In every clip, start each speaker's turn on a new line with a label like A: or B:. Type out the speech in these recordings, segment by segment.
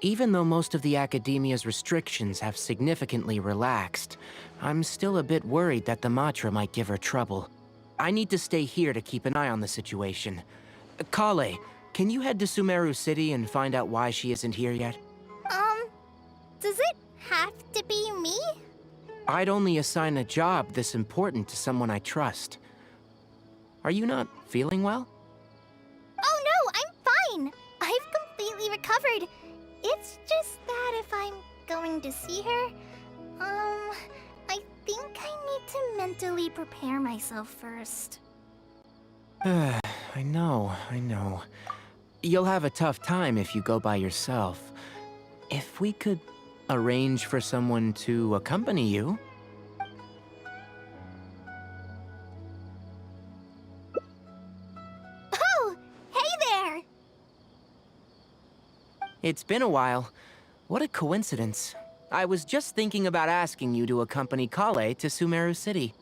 A: Even though most of the academia's restrictions have significantly relaxed, I'm still a bit worried that the Matra might give her trouble. I need to stay here to keep an eye on the situation. Kale, can you head to Sumeru City and find out why she isn't here yet?
B: Does it have to be me?
A: I'd only assign a job this important to someone I trust. Are you not feeling well?
B: Oh no, I'm fine! I've completely recovered. It's just that if I'm going to see her, I think I need to mentally prepare myself first.
A: I know. You'll have a tough time if you go by yourself. If we could arrange for someone to accompany you.
B: Oh, hey there!
A: It's been a while. What a coincidence. I was just thinking about asking you to accompany Kale to Sumeru City.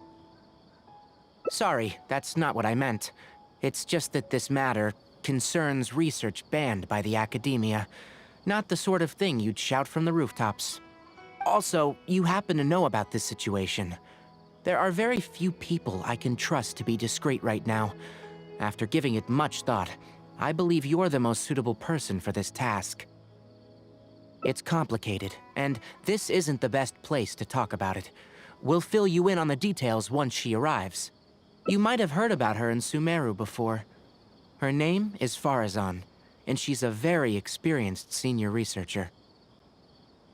A: Sorry, that's not what I meant. It's just that this matter concerns research banned by the academia. Not the sort of thing you'd shout from the rooftops. Also, you happen to know about this situation. There are very few people I can trust to be discreet right now. After giving it much thought, I believe you're the most suitable person for this task. It's complicated, and this isn't the best place to talk about it. We'll fill you in on the details once she arrives. You might have heard about her in Sumeru before. Her name is Faruzan, and she's a very experienced senior researcher.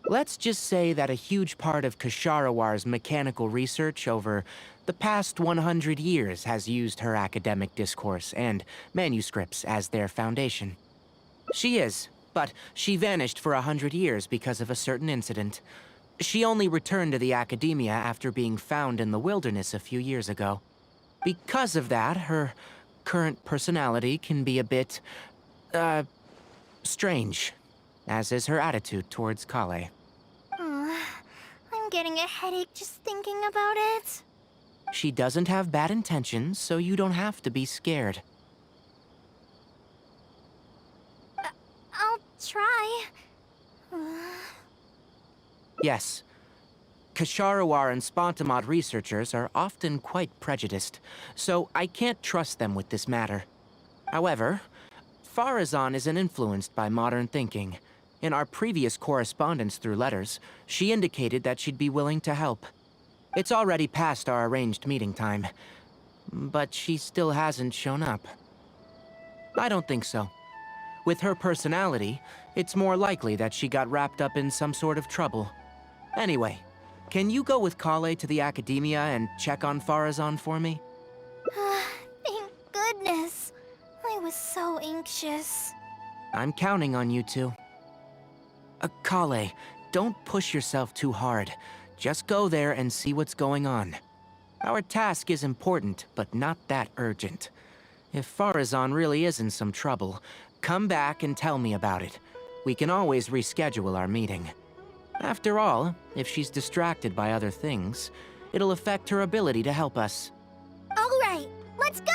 A: Let's just say that a huge part of Kasharawar's mechanical research over the past 100 years has used her academic discourse and manuscripts as their foundation. She is, but she vanished for 100 years because of a certain incident. She only returned to the academia after being found in the wilderness a few years ago. Because of that, her current personality can be a bit, strange, as is her attitude towards Kale.
B: I'm getting a headache just thinking about it.
A: She doesn't have bad intentions, so you don't have to be scared.
B: I'll try.
A: Yes. Kasharawar and Spontamod researchers are often quite prejudiced, so I can't trust them with this matter. However, Faruzan isn't influenced by modern thinking. In our previous correspondence through letters, she indicated that she'd be willing to help. It's already past our arranged meeting time, but she still hasn't shown up. I don't think so. With her personality, it's more likely that she got wrapped up in some sort of trouble. Anyway, can you go with Kale to the academia and check on Faruzan for me?
B: Thank goodness. I was so anxious.
A: I'm counting on you two. Kale, don't push yourself too hard. Just go there and see what's going on. Our task is important, but not that urgent. If Faruzan really is in some trouble, come back and tell me about it. We can always reschedule our meeting. After all, if she's distracted by other things, it'll affect her ability to help us.
B: All right, let's go!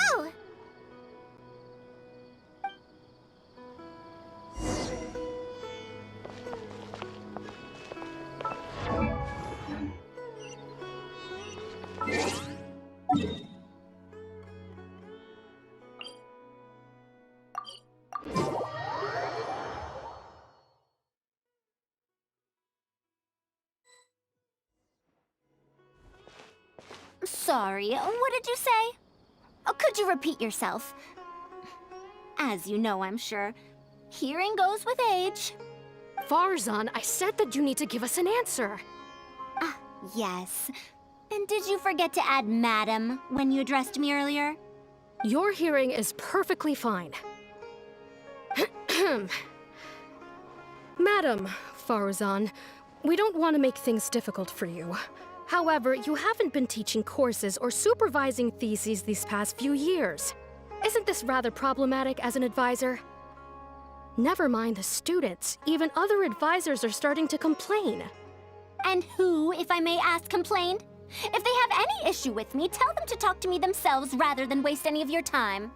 B: Sorry, what did you say? Oh, could you repeat yourself? As you know, I'm sure, hearing goes with age.
C: Faruzan, I said that you need to give us an answer.
B: Yes. And did you forget to add madam when you addressed me earlier?
C: Your hearing is perfectly fine. Madam Faruzan, we don't want to make things difficult for you. However, you haven't been teaching courses or supervising theses these past few years. Isn't this rather problematic as an advisor? Never mind the students, even other advisors are starting to complain.
B: And who, if I may ask, complained? If they have any issue with me, tell them to talk to me themselves rather than waste any of your time.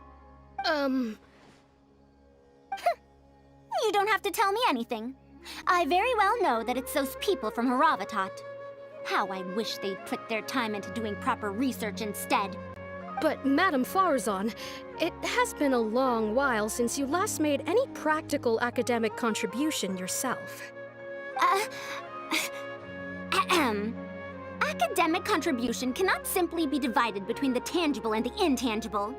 C: You
B: You don't have to tell me anything.
D: I very well know that it's those people from Haravatat. How I wish they'd put their time into doing proper research instead.
C: But, Madam Faruzan, it has been a long while since you last made any practical academic contribution yourself.
D: Ahem. Academic contribution cannot simply be divided between the tangible and the intangible.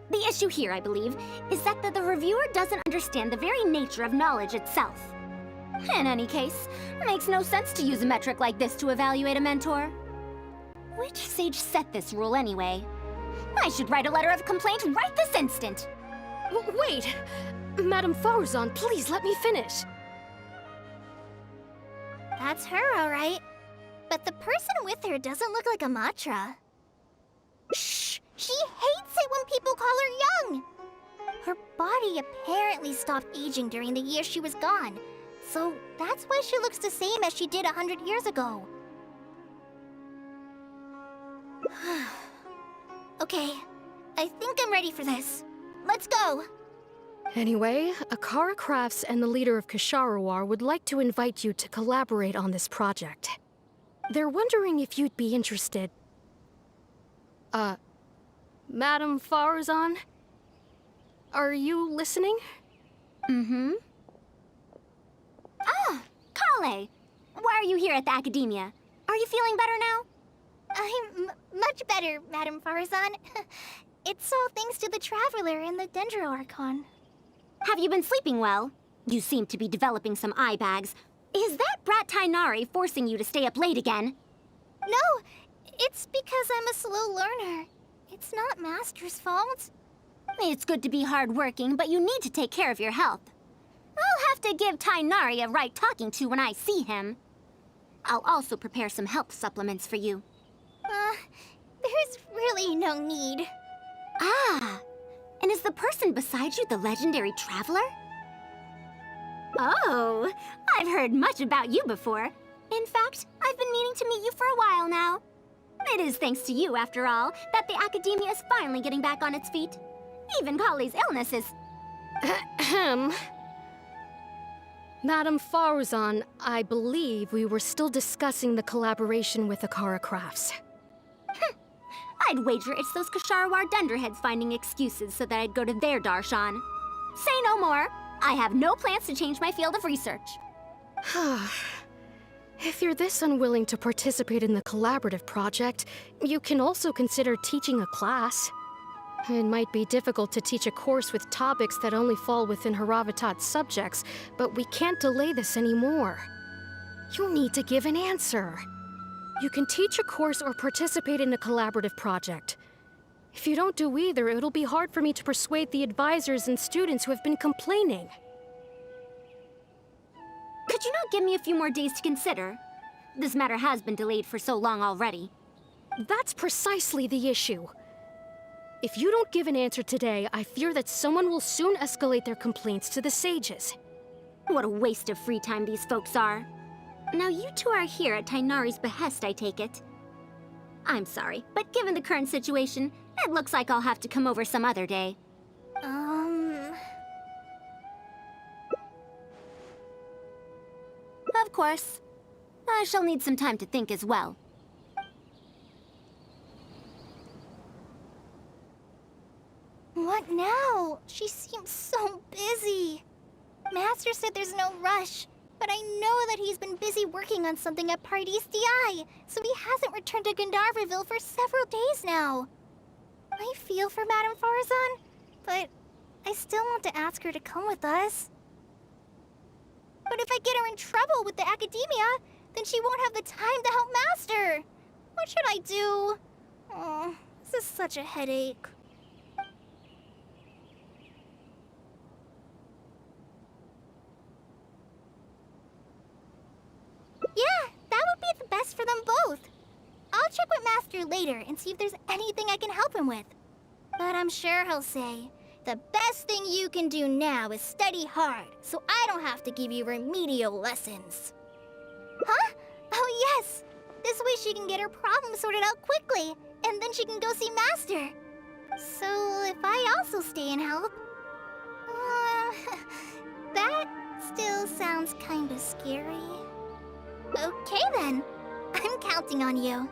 D: The issue here, I believe, is that the reviewer doesn't understand the very nature of knowledge itself. In any case, it makes no sense to use a metric like this to evaluate a mentor. Which sage set this rule anyway? I should write a letter of complaint right this instant!
C: Wait! Madam Faruzan, please let me finish.
B: That's her, alright. But the person with her doesn't look like a Matra. Shh! She hates it when people call her young! Her body apparently stopped aging during the year she was gone. So that's why she looks the same as she did 100 years ago. Okay, I think I'm ready for this. Let's go!
C: Anyway, Akara Crafts and the leader of Ksharawar would like to invite you to collaborate on this project. They're wondering if you'd be interested. Madam Faruzan? Are you listening?
D: Mm-hmm. Ah, Kale! Why are you here at the Academia? Are you feeling better now?
B: I'm much better, Madam Faruzan. It's all thanks to the Traveler and the Dendro Archon.
D: Have you been sleeping well? You seem to be developing some eye bags. Is that brat Tainari forcing you to stay up late again?
B: No, it's because I'm a slow learner. It's not Master's fault.
D: It's good to be hardworking, but you need to take care of your health. I'll have to give Tainari a right talking to when I see him. I'll also prepare some health supplements for you.
B: There's really no need.
D: Ah, and is the person beside you the legendary Traveler? Oh, I've heard much about you before. In fact, I've been meaning to meet you for a while now. It is thanks to you, after all, that the Academia is finally getting back on its feet. Even Kali's illness is...
C: Ahem. Madam Faruzan, I believe we were still discussing the collaboration with Akara Crafts.
D: I'd wager it's those Ksharawar dunderheads finding excuses so that I'd go to their darshan. Say no more. I have no plans to change my field of research.
C: If you're this unwilling to participate in the collaborative project, you can also consider teaching a class. It might be difficult to teach a course with topics that only fall within Haravatat's subjects, but we can't delay this anymore. You need to give an answer. You can teach a course or participate in a collaborative project. If you don't do either, it'll be hard for me to persuade the advisors and students who have been complaining.
D: Could you not give me a few more days to consider? This matter has been delayed for so long already.
C: That's precisely the issue. If you don't give an answer today, I fear that someone will soon escalate their complaints to the sages.
D: What a waste of free time these folks are. Now you two are here at Tainari's behest, I take it. I'm sorry, but given the current situation, it looks like I'll have to come over some other day. Of course. I shall need some time to think as well.
B: What now? She seems so busy. Master said there's no rush, but I know that he's been busy working on something at Paradise DI, so he hasn't returned to Gandharvaville for several days now. I feel for Madame Faruzan, but I still want to ask her to come with us. But if I get her in trouble with the Academia, then she won't have the time to help Master. What should I do? Oh, this is such a headache. Yeah, that would be the best for them both. I'll check with Master later and see if there's anything I can help him with. But I'm sure he'll say, the best thing you can do now is study hard, so I don't have to give you remedial lessons. Huh? Oh yes! This way she can get her problem sorted out quickly, and then she can go see Master. So if I also stay and help... that still sounds kinda scary. Okay then, I'm counting on you.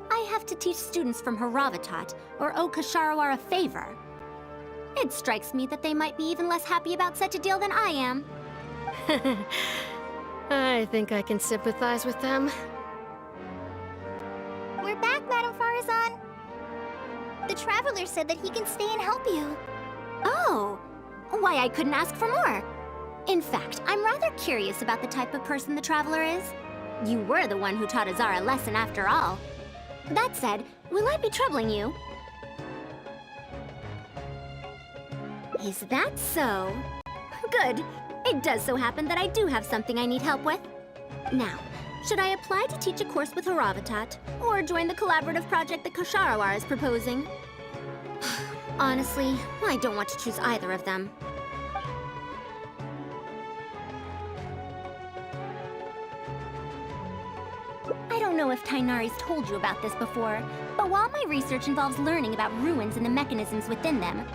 D: I have to teach students from Haravatat, or owe Kasharawar a favor. It strikes me that they might be even less happy about such a deal than I am.
C: I think I can sympathize with them.
B: We're back, Madam Faruzan. The Traveler said that he can stay and help you.
D: Oh, why I couldn't ask for more. In fact, I'm rather curious about the type of person the Traveler is. You were the one who taught Azar a lesson after all. That said, will I be troubling you? Is that so? Good. It does so happen that I do have something I need help with. Now, should I apply to teach a course with Haravatat, or join the collaborative project that Kasharawar is proposing? Honestly, I don't want to choose either of them. I don't know if Tainari's told you about this before, but while my research involves learning about ruins and the mechanisms within them,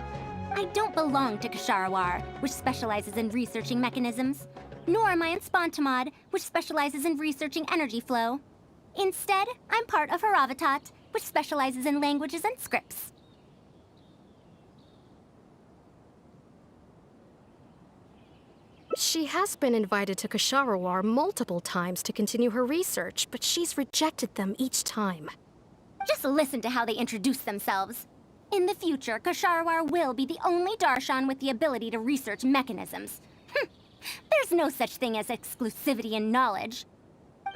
D: I don't belong to Kasharawar, which specializes in researching mechanisms, nor am I in Spontamod, which specializes in researching energy flow. Instead, I'm part of Haravatat, which specializes in languages and scripts.
C: She has been invited to Kasharawar multiple times to continue her research, but she's rejected them each time.
D: Just listen to how they introduce themselves. In the future, Kasharawar will be the only Darshan with the ability to research mechanisms. There's no such thing as exclusivity in knowledge.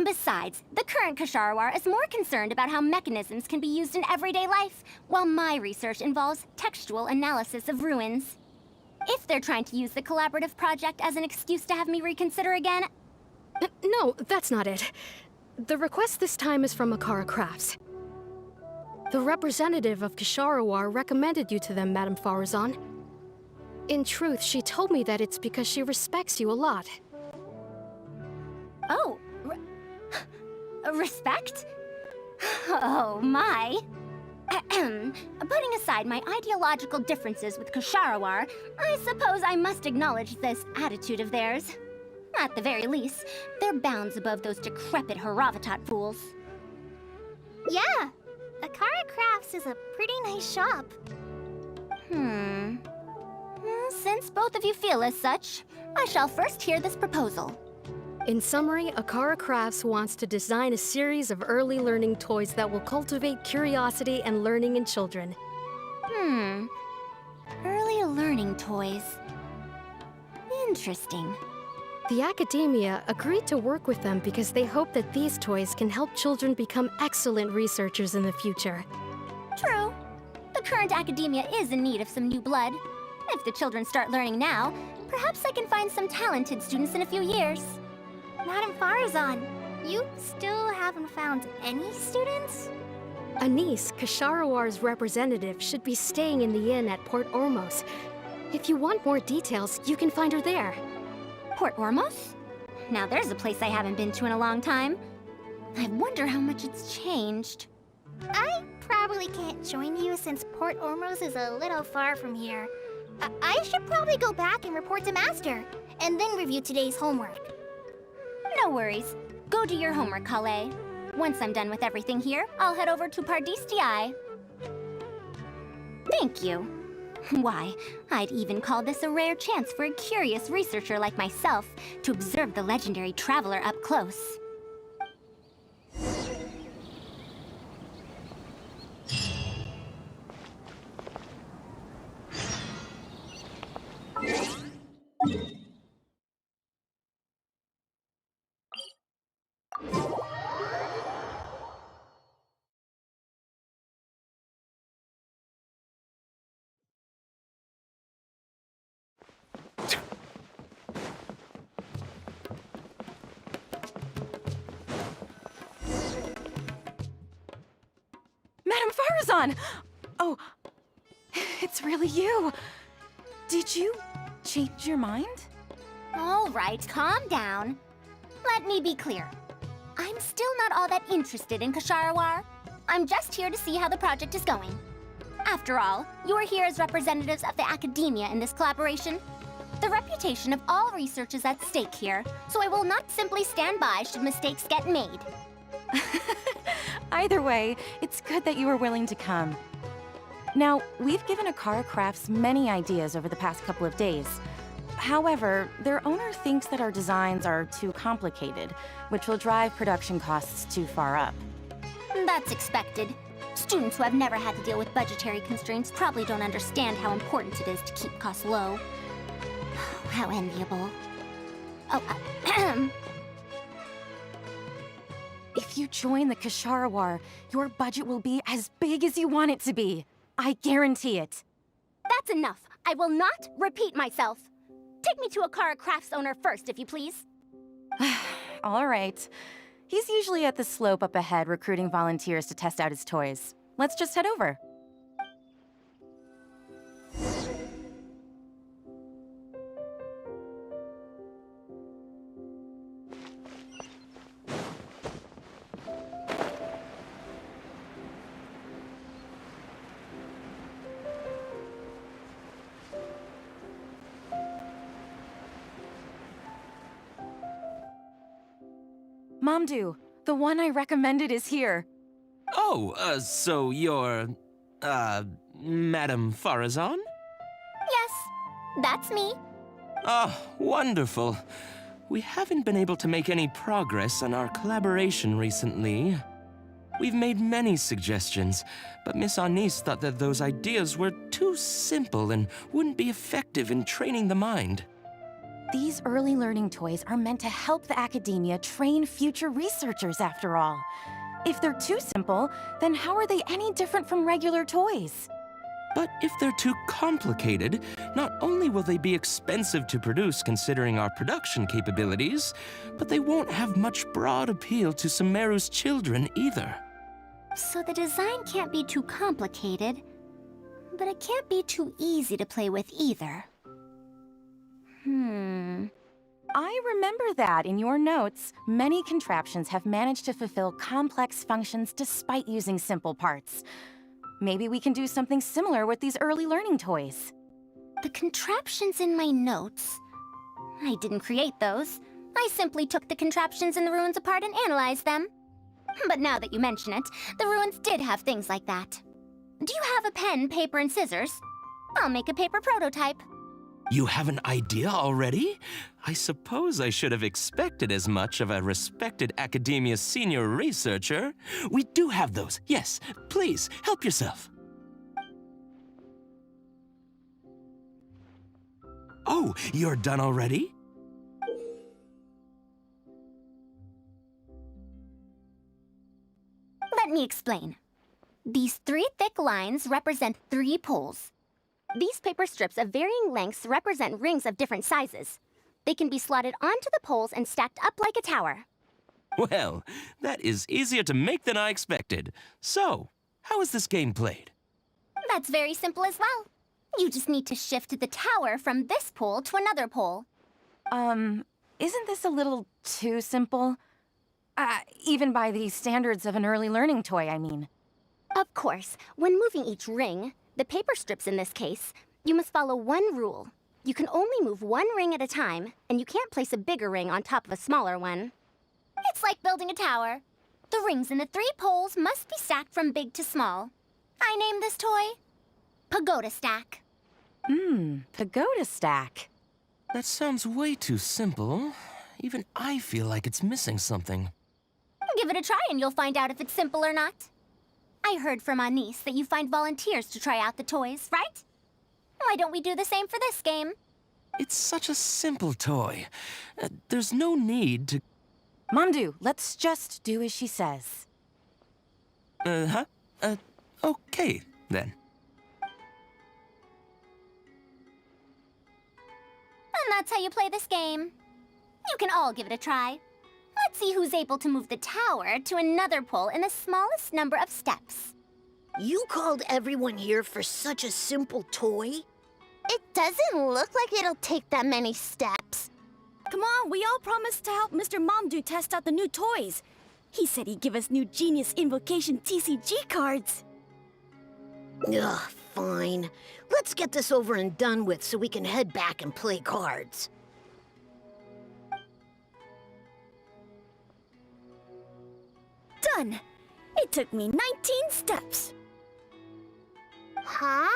D: Besides, the current Kasharawar is more concerned about how mechanisms can be used in everyday life, while my research involves textual analysis of ruins. If they're trying to use the collaborative project as an excuse to have me reconsider again...
C: No, that's not it. The request this time is from Akara Crafts. The representative of Kasharawar recommended you to them, Madam Faruzan. In truth, she told me that it's because she respects you a lot.
D: Oh, respect? Oh, my. Putting aside my ideological differences with Kasharawar, I suppose I must acknowledge this attitude of theirs. At the very least, they're bounds above those decrepit Haravatat fools.
B: Yeah, Akara Crafts is a pretty nice shop.
D: Well, since both of you feel as such, I shall first hear this proposal.
C: In summary, Akara Crafts wants to design a series of early learning toys that will cultivate curiosity and learning in children.
D: Early learning toys. Interesting.
C: The academia agreed to work with them because they hope that these toys can help children become excellent researchers in the future.
D: True. The current academia is in need of some new blood. If the children start learning now, perhaps I can find some talented students in a few years.
B: Madam Faruzan, you still haven't found any students?
C: Anise, Kasharawar's representative, should be staying in the inn at Port Ormos. If you want more details, you can find her there.
D: Port Ormos? Now there's a place I haven't been to in a long time. I wonder how much it's changed.
B: I probably can't join you since Port Ormos is a little far from here. I should probably go back and report to Master, and then review today's homework.
D: No worries. Go do your homework, Kale. Once I'm done with everything here, I'll head over to Pardistiai. Thank you. Why, I'd even call this a rare chance for a curious researcher like myself to observe the legendary traveler up close.
E: Madam Faruzan! Oh, it's really you. Did you change your mind?
D: All right, calm down. Let me be clear. I'm still not all that interested in Kasharawar. I'm just here to see how the project is going. After all, you're here as representatives of the academia in this collaboration. The reputation of all research is at stake here, so I will not simply stand by should mistakes get made.
E: Either way, it's good that you were willing to come. Now, we've given Akara Crafts many ideas over the past couple of days. However, their owner thinks that our designs are too complicated, which will drive production costs too far up.
D: That's expected. Students who have never had to deal with budgetary constraints probably don't understand how important it is to keep costs low. How enviable. Oh,
E: If you join the Kashara War, your budget will be as big as you want it to be. I guarantee it.
D: that's enough. I will not repeat myself. Take me to Akara Crafts owner first, if you please.
E: All right. He's usually at the slope up ahead recruiting volunteers to test out his toys. Let's just head over. Mamdu, the one I recommended is here.
A: Oh, so you're, Madam Faruzan?
D: Yes, that's me.
A: Oh, wonderful. We haven't been able to make any progress on our collaboration recently. We've made many suggestions, but Miss Anis thought that those ideas were too simple and wouldn't be effective in training the mind.
E: These early learning toys are meant to help the academia train future researchers, after all. If they're too simple, then how are they any different from regular toys?
A: But if they're too complicated, not only will they be expensive to produce considering our production capabilities, but they won't have much broad appeal to Sumeru's children either.
D: So the design can't be too complicated, but it can't be too easy to play with either.
E: I remember that in your notes, many contraptions have managed to fulfill complex functions despite using simple parts. Maybe we can do something similar with these early learning toys.
D: The contraptions in my notes? I didn't create those. I simply took the contraptions in the ruins apart and analyzed them. But now that you mention it, the ruins did have things like that. Do you have a pen, paper, and scissors? I'll make a paper prototype.
A: You have an idea already? I suppose I should have expected as much of a respected academia senior researcher. We do have those, yes. Please, help yourself. Oh, you're done already?
D: Let me explain. These 3 thick lines represent 3 poles. These paper strips of varying lengths represent rings of different sizes. They can be slotted onto the poles and stacked up like a tower.
A: Well, that is easier to make than I expected. So, how is this game played?
D: That's very simple as well. You just need to shift the tower from this pole to another pole.
E: Isn't this a little too simple? Even by the standards of an early learning toy, I mean.
D: Of course, when moving each ring, the paper strips in this case, you must follow one rule. You can only move one ring at a time, and you can't place a bigger ring on top of a smaller one. It's like building a tower. The rings in the 3 poles must be stacked from big to small. I named this toy Pagoda Stack.
E: Pagoda stack.
A: That sounds way too simple. Even I feel like it's missing something.
D: Give it a try and you'll find out if it's simple or not. I heard from Anis that you find volunteers to try out the toys, right? Why don't we do the same for this game?
A: It's such a simple toy. There's no need to...
E: Mamdu, let's just do as she says.
A: Okay, then.
D: And that's how you play this game. You can all give it a try. Let's see who's able to move the tower to another pole in the smallest number of steps.
F: You called everyone here for such a simple toy?
B: It doesn't look like it'll take that many steps.
G: Come on, we all promised to help Mr. Mamdu test out the new toys. He said he'd give us new Genius Invocation TCG cards.
F: Ugh, fine. Let's get this over and done with so we can head back and play cards.
G: Done! It took me 19 steps.
B: Huh?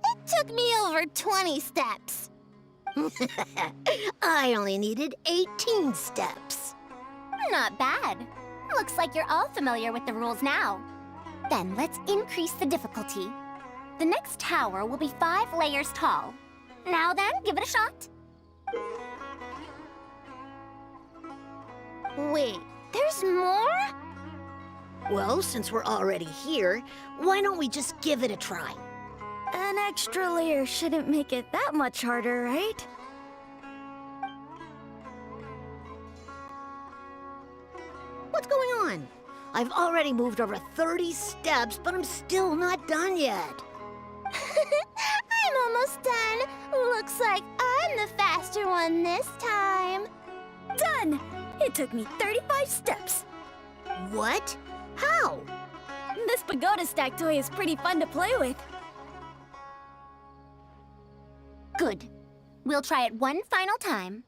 B: It took me over 20 steps.
F: I only needed 18 steps.
D: Not bad. Looks like you're all familiar with the rules now. Then let's increase the difficulty. The next tower will be 5 layers tall. Now then, give it a shot.
B: Wait, there's more?
F: Well, since we're already here, why don't we just give it a try?
G: An extra layer shouldn't make it that much harder, right?
F: What's going on? I've already moved over 30 steps, but I'm still not done yet.
B: I'm almost done. Looks like I'm the faster one this time.
G: Done! It took me 35 steps.
F: What? How?
G: This pagoda stack toy is pretty fun to play with.
D: Good. We'll try it one final time.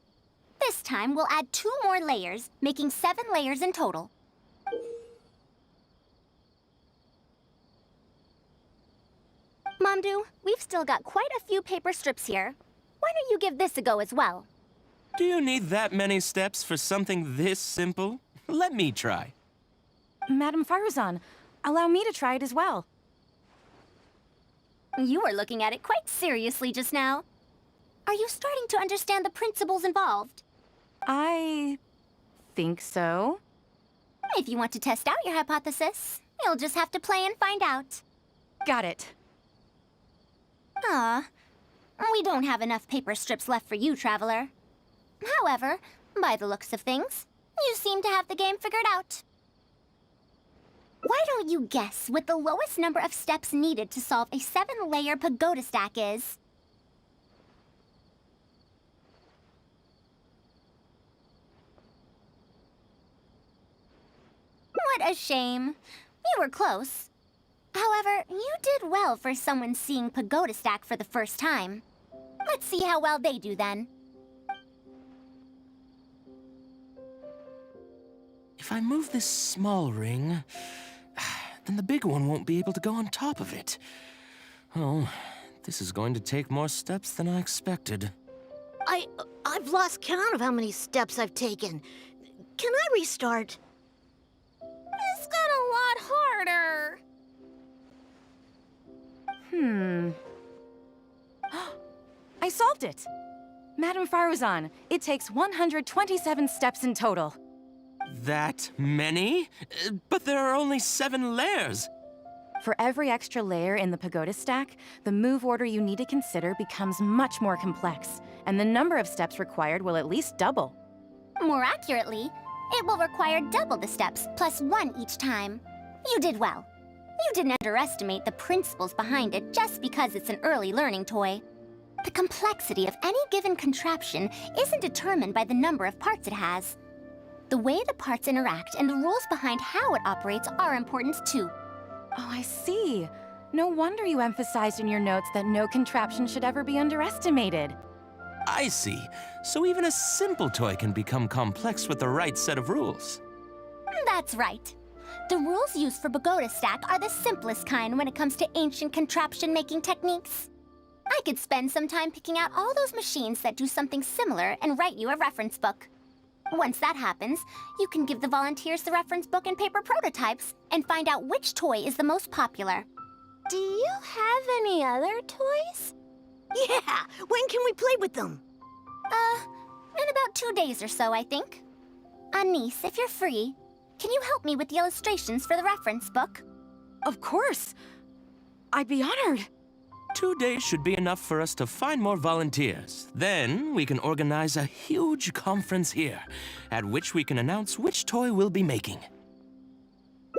D: This time, we'll add 2 more layers, making 7 layers in total. Mamdu, we've still got quite a few paper strips here. Why don't you give this a go as well?
H: Do you need that many steps for something this simple? Let me try.
E: Madam Faruzan, allow me to try it as well.
D: You were looking at it quite seriously just now. Are you starting to understand the principles involved?
E: I think so.
D: If you want to test out your hypothesis, you'll just have to play and find out.
E: Got it.
D: Ah, we don't have enough paper strips left for you, Traveler. However, by the looks of things, you seem to have the game figured out. Why don't you guess what the lowest number of steps needed to solve a 7-layer pagoda stack is? What a shame. You were close. However, you did well for someone seeing pagoda stack for the first time. Let's see how well they do then.
H: If I move this small ring, then the big one won't be able to go on top of it. Oh, this is going to take more steps than I expected.
F: I've lost count of how many steps I've taken. Can I restart?
B: This got a lot harder.
E: I solved it! Madam Faruzan, it takes 127 steps in total.
H: That many? But there are only 7 layers.
E: For every extra layer in the pagoda stack, the move order you need to consider becomes much more complex, and the number of steps required will at least double.
D: More accurately, it will require double the steps, plus 1 each time. You did well. You didn't underestimate the principles behind it just because it's an early learning toy. The complexity of any given contraption isn't determined by the number of parts it has. The way the parts interact and the rules behind how it operates are important too.
E: Oh, I see. No wonder you emphasized in your notes that no contraption should ever be underestimated.
H: I see. So even a simple toy can become complex with the right set of rules.
D: That's right. The rules used for pagoda stack are the simplest kind when it comes to ancient contraption-making techniques. I could spend some time picking out all those machines that do something similar and write you a reference book. Once that happens, you can give the volunteers the reference book and paper prototypes and find out which toy is the most popular.
B: Do you have any other toys?
F: Yeah! When can we play with them?
D: In about 2 days or so, I think. Anise, if you're free, can you help me with the illustrations for the reference book?
E: Of course! I'd be honored.
H: 2 days should be enough for us to find more volunteers. Then we can organize a huge conference here, at which we can announce which toy we'll be making.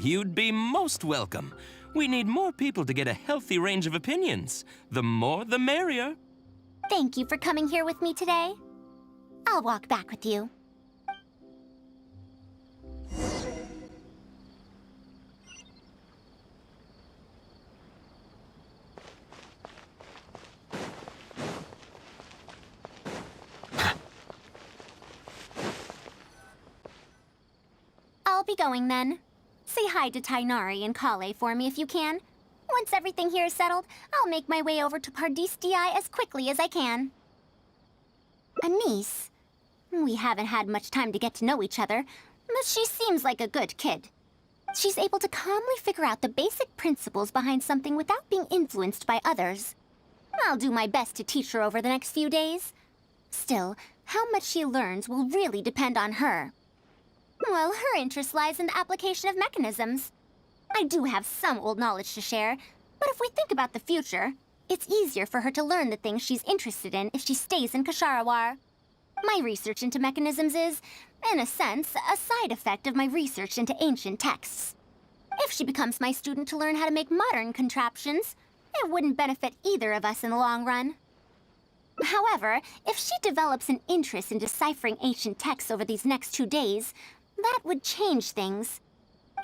H: You'd be most welcome. We need more people to get a healthy range of opinions. The more, the merrier.
D: Thank you for coming here with me today. I'll walk back with you. be going then. Say hi to Tainari and Kale for me if you can. Once everything here is settled, I'll make my way over to Pardistii as quickly as I can. A niece? We haven't had much time to get to know each other, but she seems like a good kid. She's able to calmly figure out the basic principles behind something without being influenced by others. I'll do my best to teach her over the next few days. Still, how much she learns will really depend on her. Well, her interest lies in the application of mechanisms. I do have some old knowledge to share, but if we think about the future, it's easier for her to learn the things she's interested in if she stays in Kasharawar. My research into mechanisms is, in a sense, a side effect of my research into ancient texts. If she becomes my student to learn how to make modern contraptions, it wouldn't benefit either of us in the long run. However, if she develops an interest in deciphering ancient texts over these next 2 days, that would change things.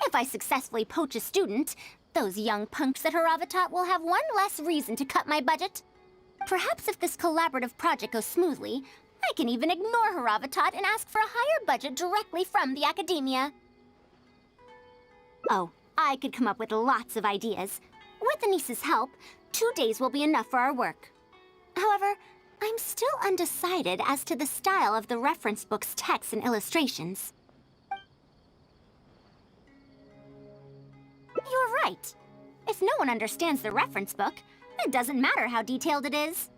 D: If I successfully poach a student, those young punks at Haravatat will have one less reason to cut my budget. Perhaps if this collaborative project goes smoothly, I can even ignore Haravatat and ask for a higher budget directly from the academia. Oh, I could come up with lots of ideas. With Anissa's help, 2 days will be enough for our work. However, I'm still undecided as to the style of the reference book's text and illustrations. You're right. If no one understands the reference book, it doesn't matter how detailed it is.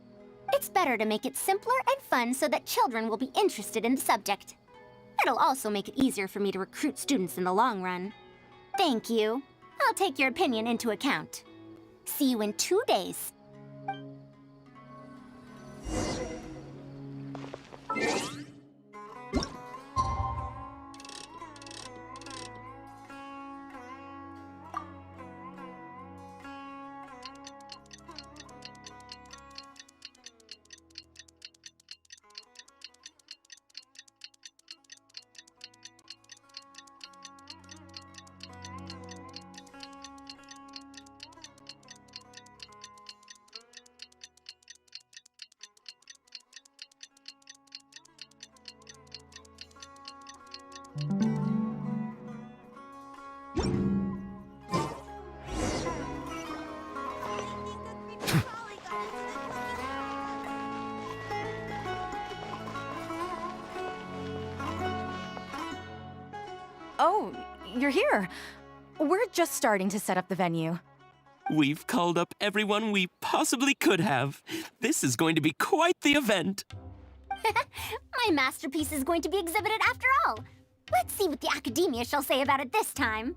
D: It's better to make it simpler and fun so that children will be interested in the subject. It'll also make it easier for me to recruit students in the long run. Thank you. I'll take your opinion into account. See you in 2 days.
E: Oh, you're here. We're just starting to set up the venue.
H: We've called up everyone we possibly could have. This is going to be quite the event.
D: My masterpiece is going to be exhibited after all. Let's see what the academia shall say about it this time.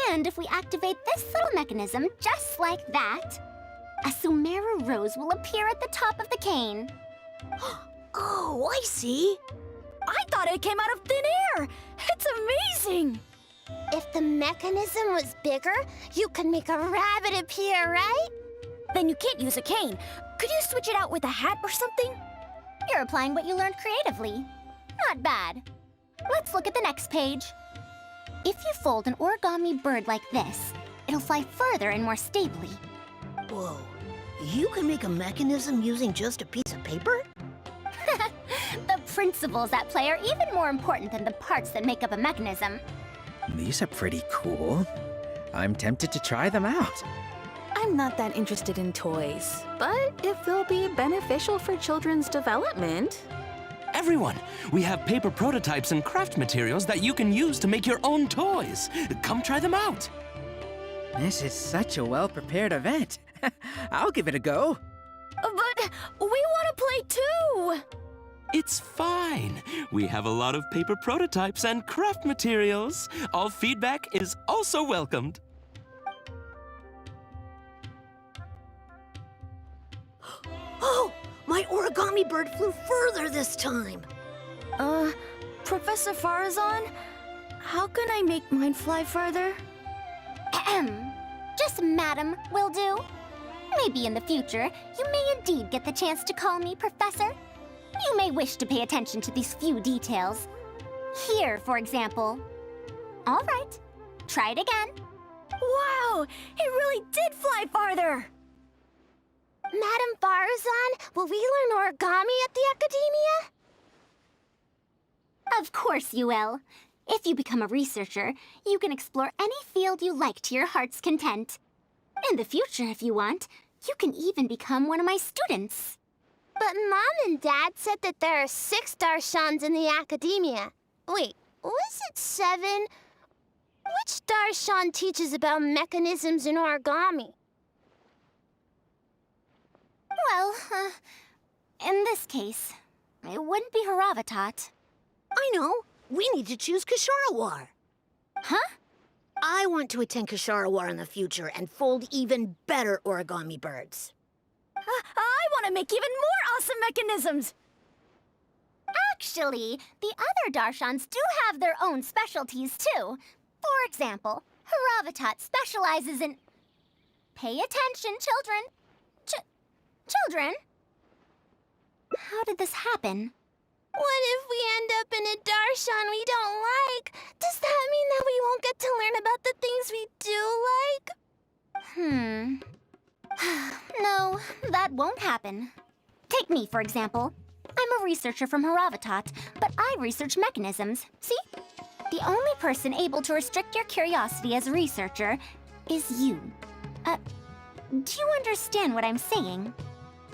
D: And if we activate this little mechanism just like that, a Sumeru rose will appear at the top of the cane.
F: Oh, I see.
G: I thought it came out of thin air! It's amazing!
B: If the mechanism was bigger, you could make a rabbit appear, right?
G: Then you can't use a cane. Could you switch it out with a hat or something?
D: You're applying what you learned creatively. Not bad. Let's look at the next page. If you fold an origami bird like this, it'll fly further and more stably.
F: Whoa. You can make a mechanism using just a piece of paper?
D: The principles at play are even more important than the parts that make up a mechanism.
I: These are pretty cool. I'm tempted to try them out.
J: I'm not that interested in toys, but if they'll be beneficial for children's development.
H: Everyone, we have paper prototypes and craft materials that you can use to make your own toys. Come try them out.
I: This is such a well-prepared event. I'll give it a go.
G: But we want to play too!
H: It's fine. We have a lot of paper prototypes and craft materials. All feedback is also welcomed.
F: Oh, my origami bird flew further this time.
G: Professor Faruzan, how can I make mine fly further?
D: Ahem. Just madam will do. Maybe in the future, you may indeed get the chance to call me Professor. You may wish to pay attention to these few details. Here, for example. All right, try it again.
G: Wow! It really did fly farther!
B: Madam Faruzan, will we learn origami at the academia?
D: Of course you will. If you become a researcher, you can explore any field you like to your heart's content. In the future, if you want, you can even become one of my students.
B: But Mom and Dad said that there are 6 Darshans in the academia. Wait, was it 7? Which Darshan teaches about mechanisms in origami?
D: Well, in this case, it wouldn't be Haravatat.
F: I know. We need to choose Kasharawar.
D: Huh?
F: I want to attend Kasharawar in the future and fold even better origami birds.
G: I want to make even more awesome mechanisms!
D: Actually, the other Darshans do have their own specialties, too. For example, Haravatat specializes in... Pay attention, children. Children? How did this happen?
B: What if we end up in a Darshan we don't like? Does that mean that we won't get to learn about the things we do like?
D: No, that won't happen. Take me, for example. I'm a researcher from Haravatat, but I research mechanisms. See? The only person able to restrict your curiosity as a researcher is you. Do you understand what I'm saying?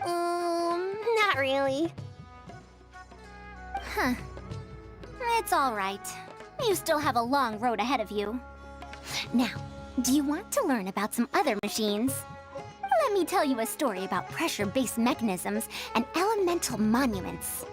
B: Not really.
D: Huh. It's all right. You still have a long road ahead of you. Now, do you want to learn about some other machines? Let me tell you a story about pressure-based mechanisms and elemental monuments.